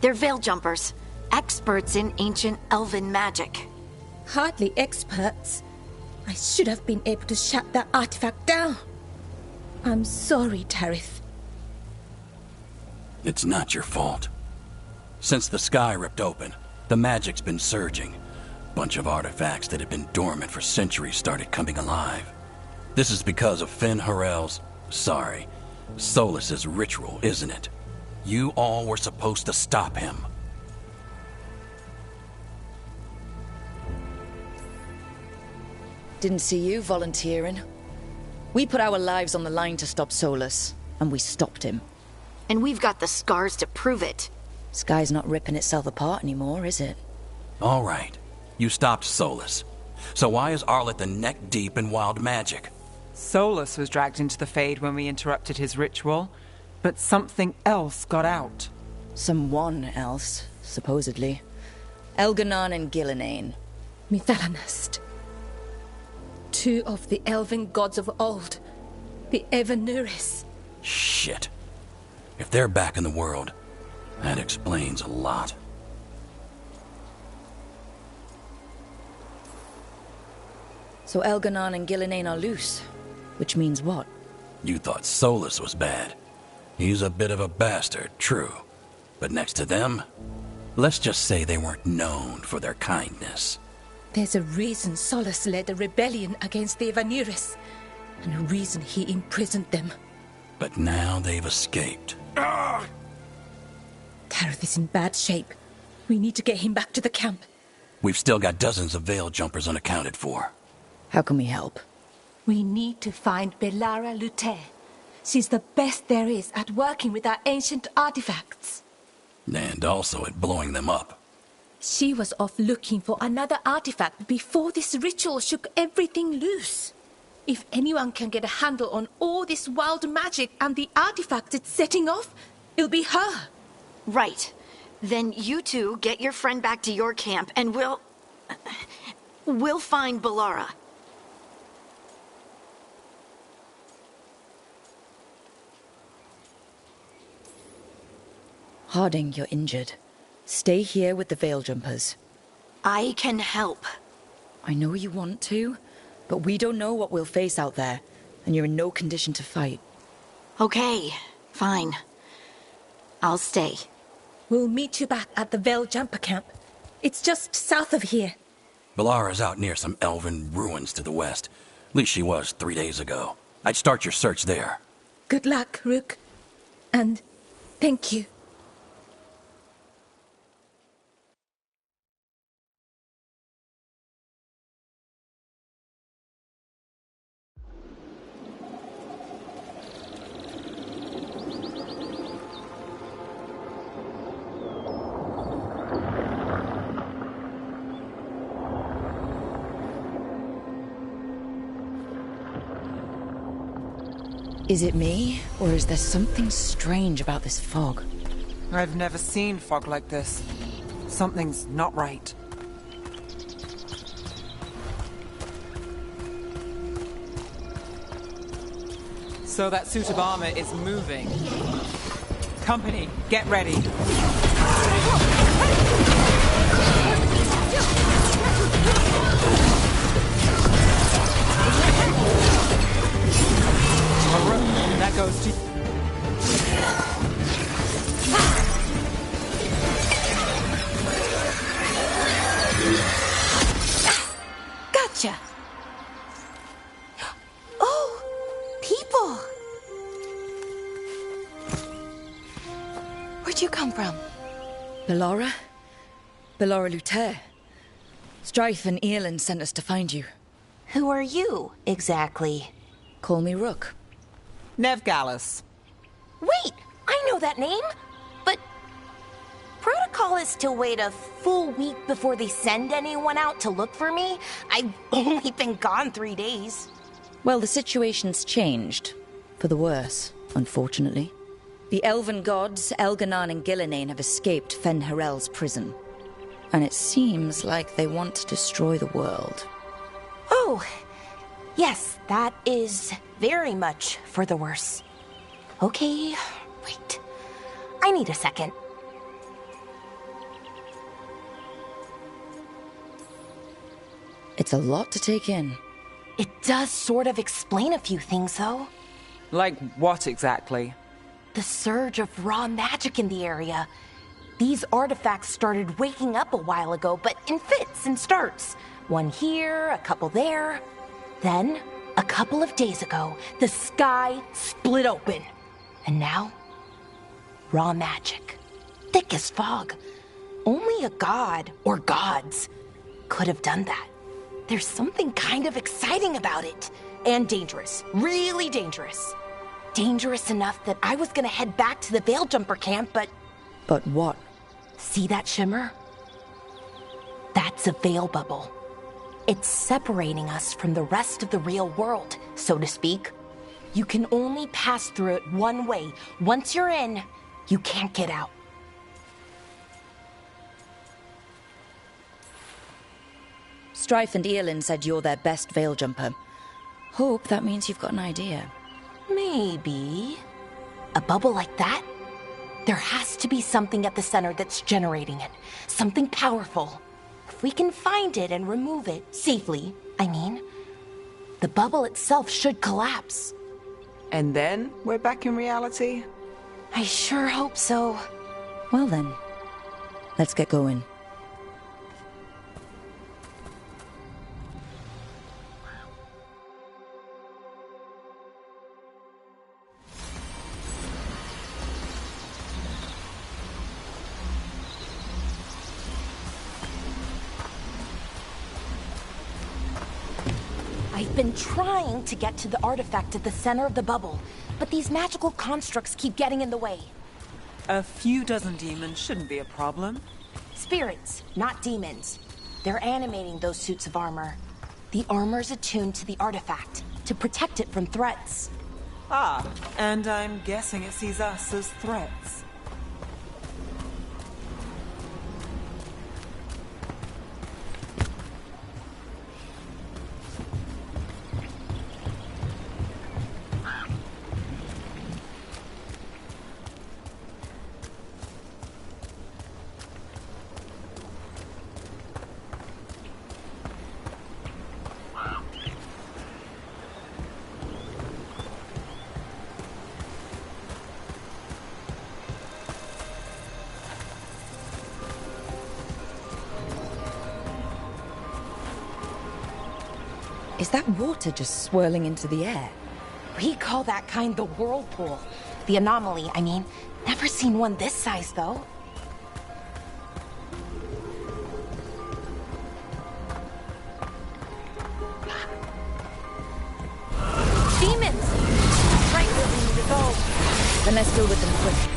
They're Veil Jumpers, experts in ancient elven magic. Hardly experts. I should have been able to shut that artifact down. I'm sorry, Tarith. It's not your fault. Since the sky ripped open, the magic's been surging. Bunch of artifacts that had been dormant for centuries started coming alive. This is because of Finn Harel's... sorry, Solus's ritual, isn't it? You all were supposed to stop him. Didn't see you volunteering. We put our lives on the line to stop Solus, and we stopped him. And we've got the scars to prove it. Sky's not ripping itself apart anymore, is it? All right. You stopped Solus. So why is Arleth neck deep in wild magic? Solus was dragged into the Fade when we interrupted his ritual, but something else got out. Someone else, supposedly. Elganon and Gillenane. Mithalanast. Two of the elven gods of old. The Evanuris. Shit. If they're back in the world, that explains a lot. So Elganon and Gillenane are loose. Which means what? You thought Solus was bad. He's a bit of a bastard, true. But next to them, let's just say they weren't known for their kindness. There's a reason Solus led a rebellion against the Evanuris, and a reason he imprisoned them. But now they've escaped. Tareth is in bad shape. We need to get him back to the camp. We've still got dozens of Veil Jumpers unaccounted for. How can we help? We need to find Belara Luthe. She's the best there is at working with our ancient artifacts. And also at blowing them up. She was off looking for another artifact before this ritual shook everything loose. If anyone can get a handle on all this wild magic and the artifacts it's setting off, it'll be her. Right. Then you two get your friend back to your camp and we'll find Belara. Harding, you're injured. Stay here with the Veil Jumpers. I can help. I know you want to, but we don't know what we'll face out there, and you're in no condition to fight. Okay, fine. I'll stay. We'll meet you back at the Veil Jumper camp. It's just south of here. Belara's out near some elven ruins to the west. At least she was 3 days ago. I'd start your search there. Good luck, Rook. And thank you. Is it me, or is there something strange about this fog? I've never seen fog like this. Something's not right. So that suit of armor is moving. Company, get ready. That goes to... Gotcha! Oh, people! Where'd you come from? Belara? Belara Luthe. Strife and Earlin sent us to find you. Who are you, exactly? Call me Rook. Nevgalis. Wait! I know that name! But... protocol is to wait a full week before they send anyone out to look for me? I've only been gone 3 days. Well, the situation's changed. For the worse, unfortunately. The elven gods, Elganon and Gillenane, have escaped Fen'Harel's prison. And it seems like they want to destroy the world. Oh, yes, that is very much for the worse. Okay, wait. I need a second. It's a lot to take in. It does sort of explain a few things, though. Like what exactly? The surge of raw magic in the area. These artifacts started waking up a while ago, but in fits and starts. One here, a couple there. Then, a couple of days ago, the sky split open. And now, raw magic. Thick as fog. Only a god, or gods, could have done that. There's something kind of exciting about it. And dangerous. Really dangerous. Dangerous enough that I was gonna head back to the Veil Jumper camp, but... But what? See that shimmer? That's a veil bubble. It's separating us from the rest of the real world, so to speak. You can only pass through it one way. Once you're in, you can't get out. Strife and Eolin said you're their best veil jumper. Hope that means you've got an idea. Maybe. A bubble like that? There has to be something at the center that's generating it. Something powerful. If we can find it and remove it, safely, I mean, the bubble itself should collapse. And then we're back in reality? I sure hope so. Well then, let's get going. I've been trying to get to the artifact at the center of the bubble, but these magical constructs keep getting in the way. A few dozen demons shouldn't be a problem. Spirits, not demons. They're animating those suits of armor. The armor's attuned to the artifact, to protect it from threats. Ah, and I'm guessing it sees us as threats. Is that water just swirling into the air? We call that kind the whirlpool. The anomaly, I mean. Never seen one this size, though. Demons! That's right where we need to go. Then let's deal with them quick.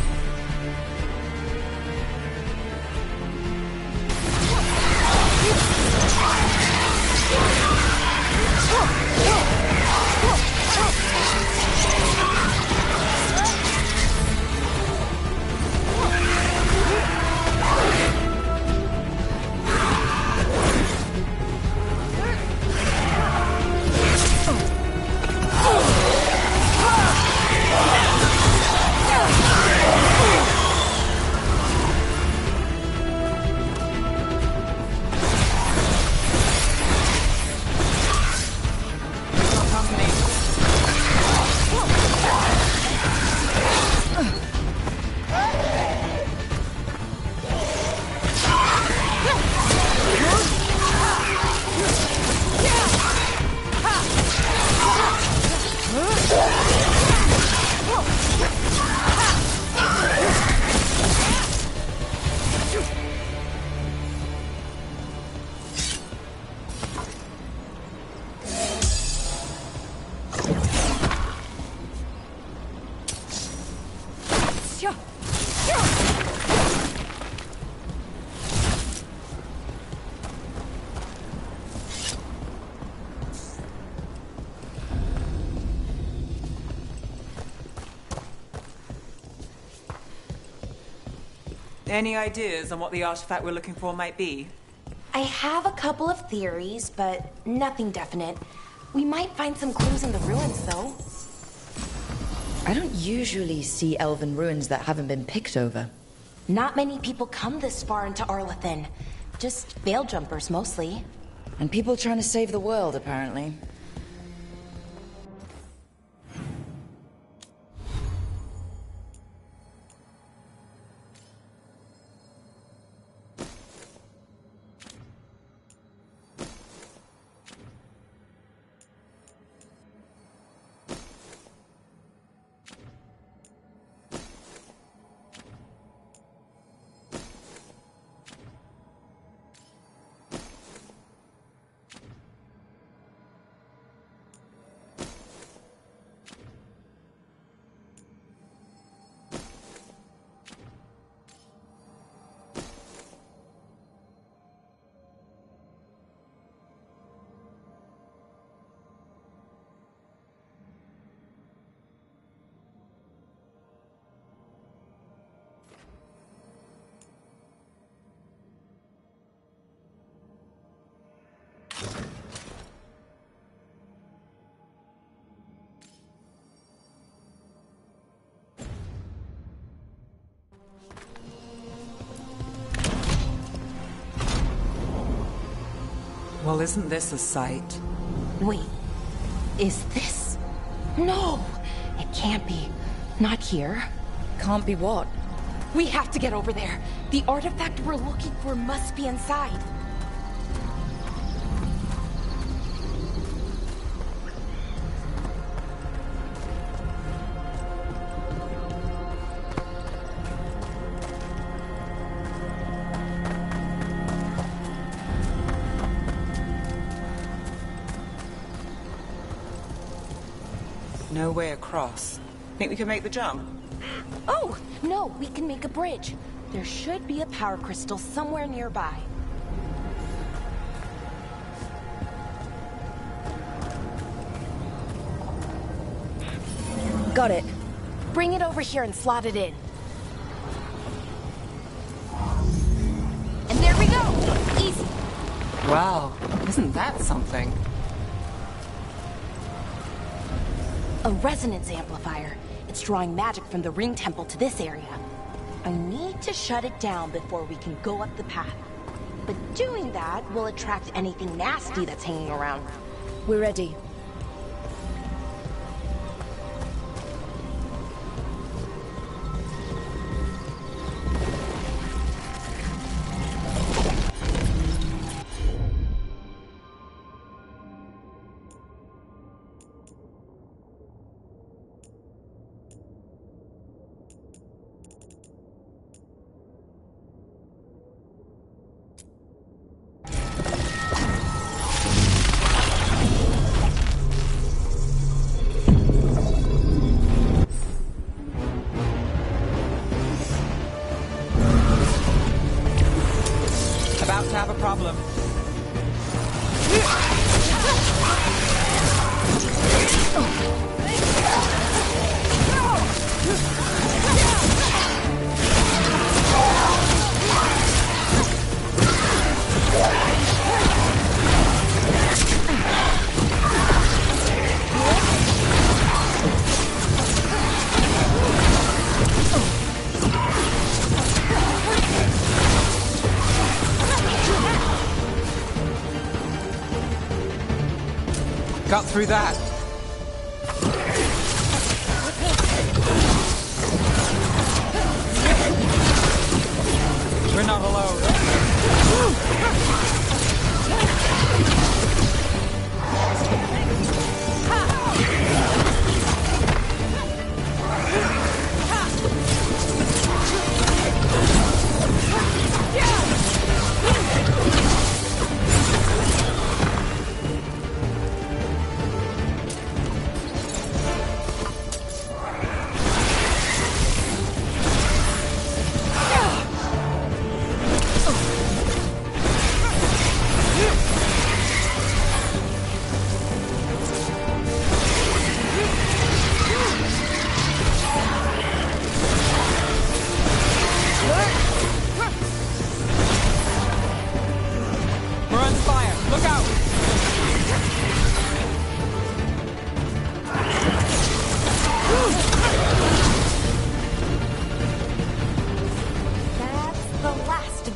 Any ideas on what the artifact we're looking for might be? I have a couple of theories, but nothing definite. We might find some clues in the ruins, though. I don't usually see elven ruins that haven't been picked over. Not many people come this far into Arlathan. Just veil jumpers, mostly. And people trying to save the world, apparently. Well, isn't this a sight? Wait, is this? No, it can't be. Not here. Can't be what? We have to get over there. The artifact we're looking for must be inside. No way across. Think we can make the jump? Oh, no, we can make a bridge. There should be a power crystal somewhere nearby. Got it. Bring it over here and slot it in. And there we go! Easy. Wow, isn't that something? A resonance amplifier. It's drawing magic from the Ring Temple to this area. I need to shut it down before we can go up the path. But doing that will attract anything nasty that's hanging around. We're ready. About to have a problem. Got through that. We're not alone.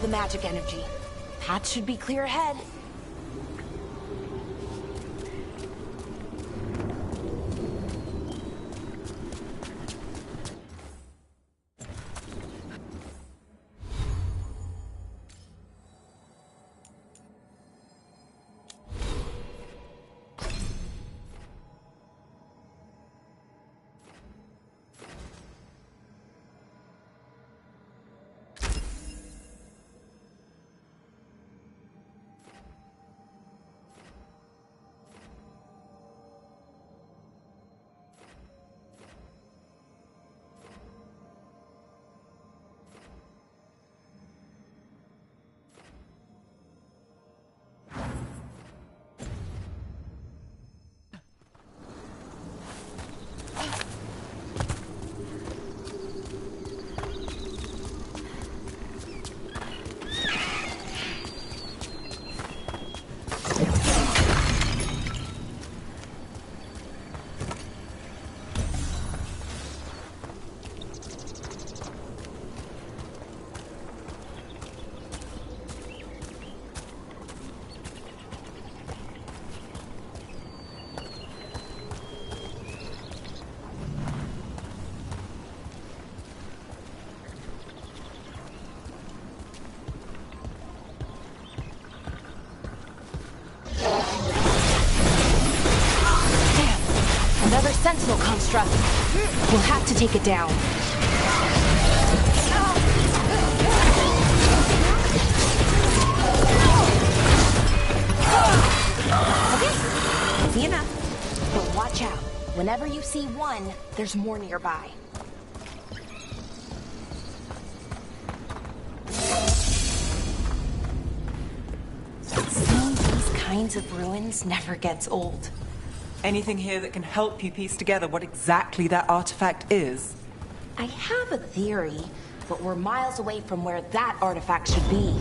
Magic energy. Path should be clear ahead. Astra. We'll have to take it down. Okay, easy enough. But watch out. Whenever you see one, there's more nearby. Seeing these kinds of ruins never gets old. Anything here that can help you piece together what exactly that artifact is? I have a theory, but we're miles away from where that artifact should be.